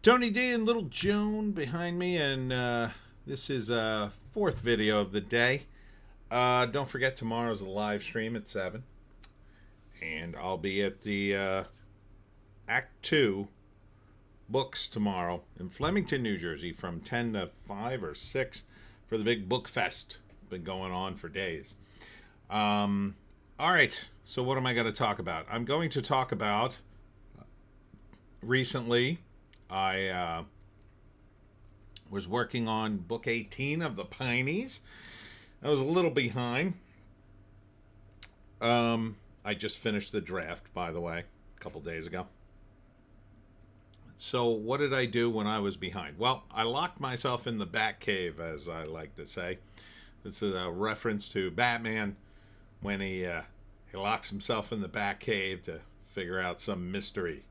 Tony D and Little Joan behind me, and this is fourth video of the day. Don't forget, tomorrow's a live stream at 7, and I'll be at the Act 2 books tomorrow in Flemington, New Jersey from 10 to 5 or 6 for the big book fest. Been going on for days. All right, so what am I going to talk about? I'm going to talk about recently I was working on book 18 of the Pineys. I was a little behind. I just finished the draft, by the way, a couple days ago. So what did I do when I was behind? Well, I locked myself in the Bat Cave, as I like to say. This is a reference to Batman when he locks himself in the Bat Cave to figure out some mystery.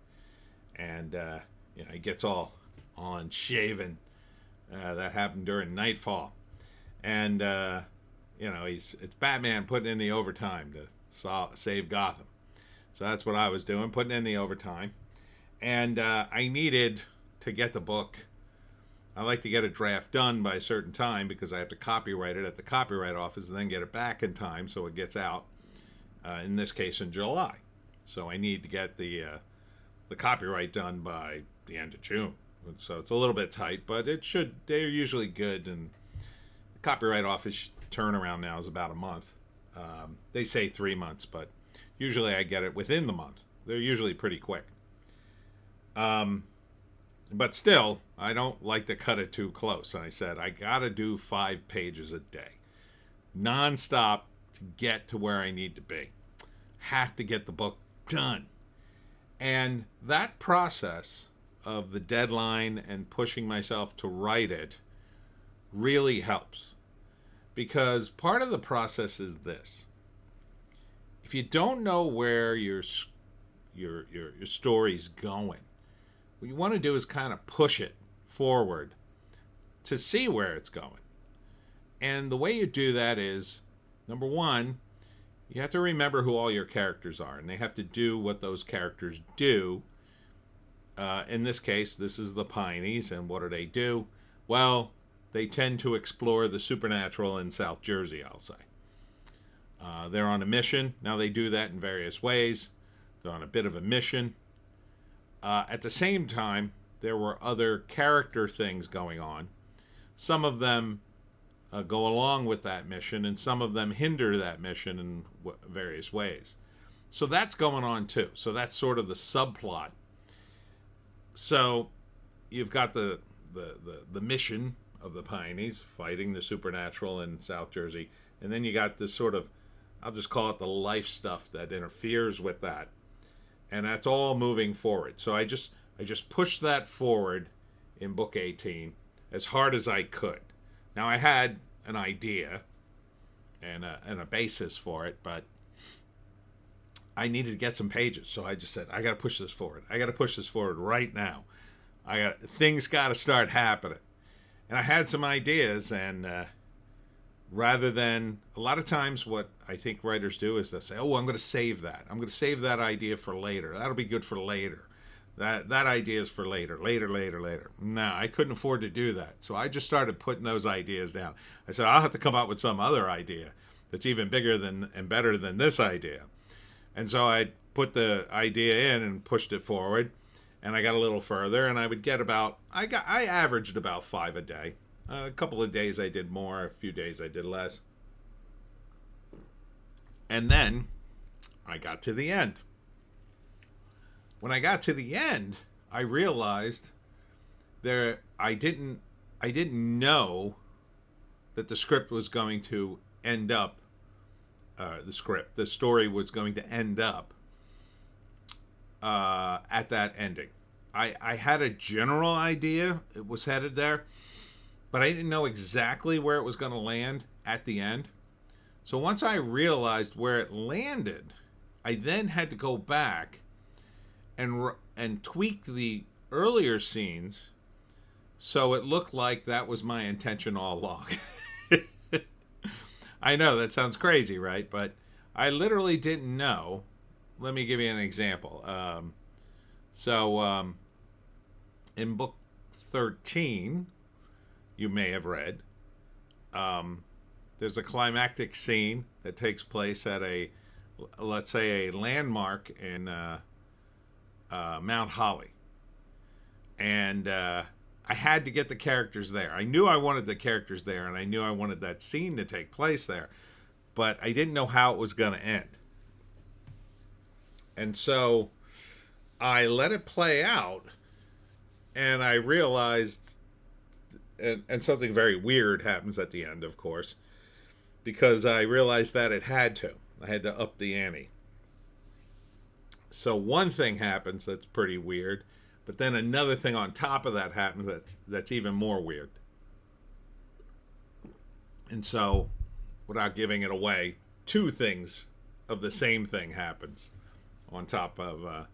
And he gets all unshaven. That happened during Nightfall. And it's Batman putting in the overtime to save Gotham. So that's what I was doing, putting in the overtime. And I needed to get the book. I like to get a draft done by a certain time because I have to copyright it at the copyright office and then get it back in time so it gets out, in this case in July. So I need to get the copyright done by the end of June. So it's a little bit tight, but they're usually good, and the copyright office turnaround now is about a month. They say 3 months, but usually I get it within the month. They're usually pretty quick. But still, I don't like to cut it too close. And I said, I gotta do 5 pages a day. Non-stop to get to where I need to be. Have to get the book done. And that process of the deadline and pushing myself to write it really helps. Because part of the process is this. If you don't know where your story's going, what you want to do is kind of push it forward to see where it's going. And the way you do that is, number one, you have to remember who all your characters are, and they have to do what those characters do. In this case, this is the Pineys, and what do? Well, they tend to explore the supernatural in South Jersey, I'll say. They're on a mission. Now, they do that in various ways. They're on a bit of a mission. At the same time, there were other character things going on. Some of them go along with that mission, and some of them hinder that mission in various ways. So that's going on too. So that's sort of the subplot. So you've got the mission of the Pineys fighting the supernatural in South Jersey, and then you got this sort of, I'll just call it the life stuff that interferes with that. And that's all moving forward. So I just pushed that forward in book 18 as hard as I could. Now, I had an idea and a basis for it, but I needed to get some pages. So I just said, I got to push this forward. I got to push this forward right now. Things got to start happening. And I had some ideas, and rather than, a lot of times what I think writers do is they say, oh, I'm going to save that. I'm going to save that idea for later. That'll be good for later. That idea is for later. No, I couldn't afford to do that. So I just started putting those ideas down. I said, I'll have to come up with some other idea that's even bigger than and better than this idea. And so I put the idea in and pushed it forward, and I got a little further, and I would get I averaged about 5 a day. A couple of days I did more, a few days I did less. And then I got to the end. When I got to the end, I realized I didn't know that the script was going to end up, the story was going to end up at that ending. I had a general idea it was headed there, but I didn't know exactly where it was going to land at the end. So once I realized where it landed, I then had to go back and tweak the earlier scenes so it looked like that was my intention all along. I know that sounds crazy, right? But I literally didn't know. Let me give you an example. In book 13, you may have read, there's a climactic scene that takes place at let's say, a landmark in Mount Holly. And I had to get the characters there. I knew I wanted the characters there, and I knew I wanted that scene to take place there. But I didn't know how it was going to end. And so I let it play out, and I realized, and something very weird happens at the end, of course, because I realized that it had to. I had to up the ante. So one thing happens that's pretty weird, but then another thing on top of that happens that's even more weird. And so, without giving it away, two things of the same thing happens on top of a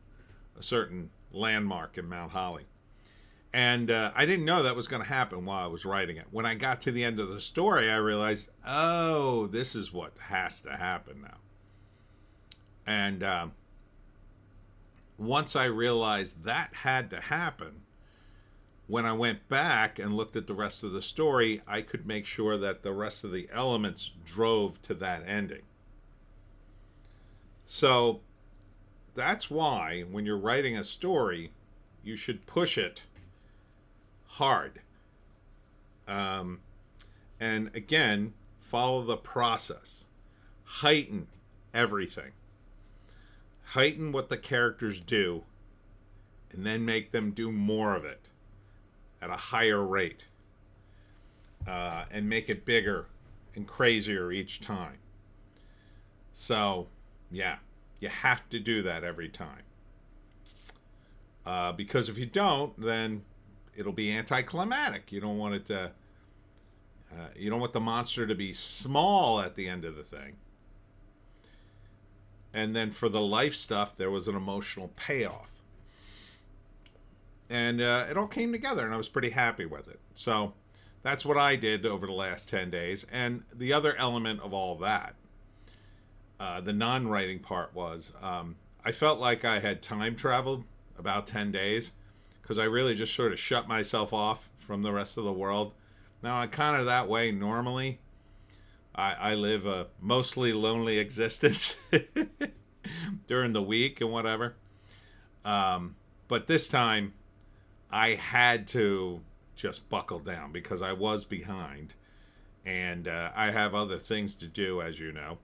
certain landmark in Mount Holly. And I didn't know that was going to happen while I was writing it. When I got to the end of the story, I realized, oh, this is what has to happen now. And once I realized that had to happen, when I went back and looked at the rest of the story, I could make sure that the rest of the elements drove to that ending. So that's why when you're writing a story, you should push it hard. And again, follow the process. Heighten everything. Heighten what the characters do, and then make them do more of it at a higher rate. And make it bigger and crazier each time. So, yeah, you have to do that every time. Because if you don't, then it'll be anticlimactic. You don't want it to. You don't want the monster to be small at the end of the thing. And then for the life stuff, there was an emotional payoff. And it all came together, and I was pretty happy with it. So that's what I did over the last 10 days. And the other element of all that, the non-writing part was, I felt like I had time traveled about 10 days, because I really just sort of shut myself off from the rest of the world. Now, I'm kind of that way normally. I live a mostly lonely existence during the week and whatever. But this time, I had to just buckle down because I was behind. And I have other things to do, as you know.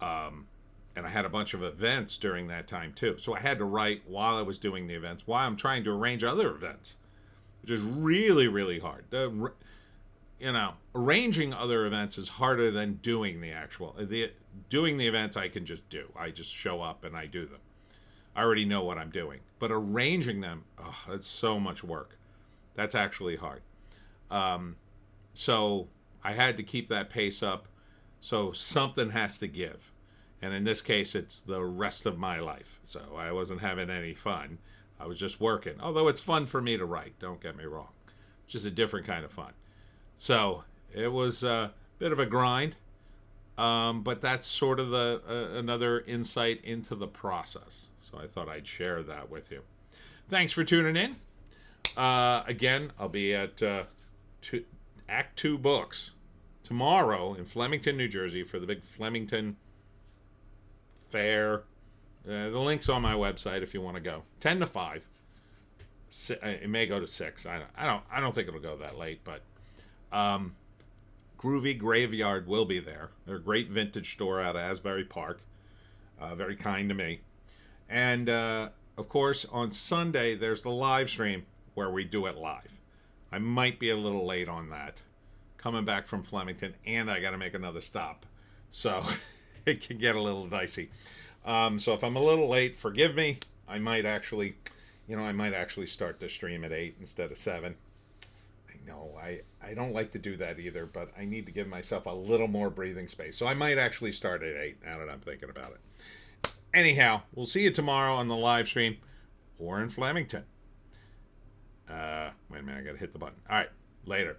And I had a bunch of events during that time, too. So I had to write while I was doing the events, while I'm trying to arrange other events, which is really, really hard. Arranging other events is harder than doing the actual. Doing the events I can just do. I just show up and I do them. I already know what I'm doing. But arranging them, it's so much work. That's actually hard. So I had to keep that pace up. So something has to give. And in this case, it's the rest of my life. So I wasn't having any fun. I was just working. Although it's fun for me to write, don't get me wrong. It's just a different kind of fun. So it was a bit of a grind. But that's sort of another insight into the process. So I thought I'd share that with you. Thanks for tuning in. Again, I'll be at Act 2 Books tomorrow in Flemington, New Jersey for the big Flemington Fair. The link's on my website if you want to go. 10 to 5. It may go to 6. I don't think it'll go that late, but Groovy Graveyard will be there. They're a great vintage store out of Asbury Park. Very kind to me. And of course, on Sunday there's the live stream where we do it live. I might be a little late on that. Coming back from Flemington, and I got to make another stop. So it can get a little dicey. So if I'm a little late, forgive me. I might actually start the stream at 8 instead of 7. I know, I don't like to do that either, but I need to give myself a little more breathing space. So I might actually start at 8 now that I'm thinking about it. Anyhow, we'll see you tomorrow on the live stream or in Flemington. Wait a minute, I got to hit the button. All right, later.